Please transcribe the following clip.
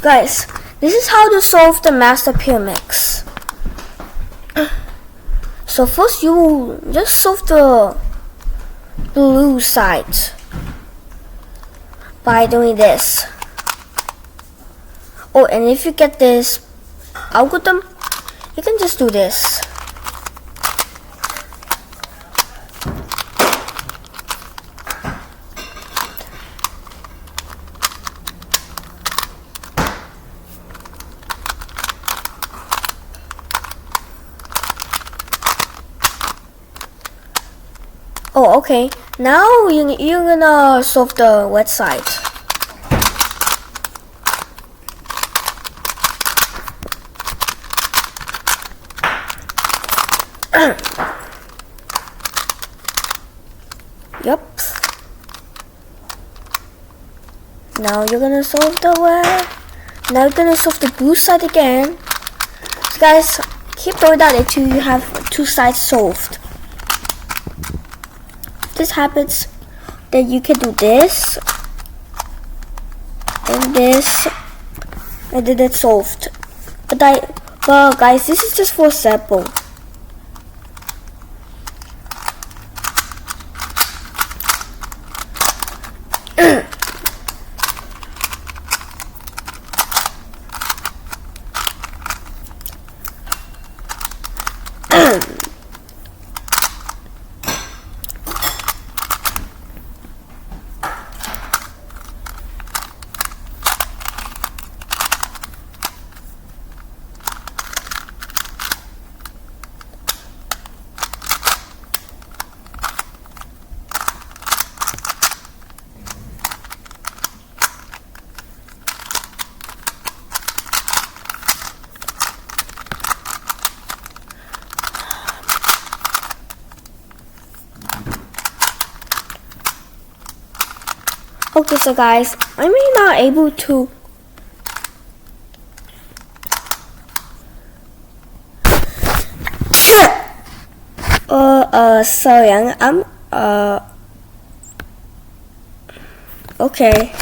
So guys, this is how to solve the master PMX. So first you just solve the blue side by doing this. Oh, and if you get this algorithm, you can just do this. Oh, okay. Now you're gonna solve the wet side. Yup. Now you're gonna solve the wet. Now you're gonna solve the blue side again. So guys, keep doing that until you have two sides solved. This happens, then you can do this and this, and then it's solved. But guys, this is just for sample. Okay, so guys, I may not able to sorry, I'm okay.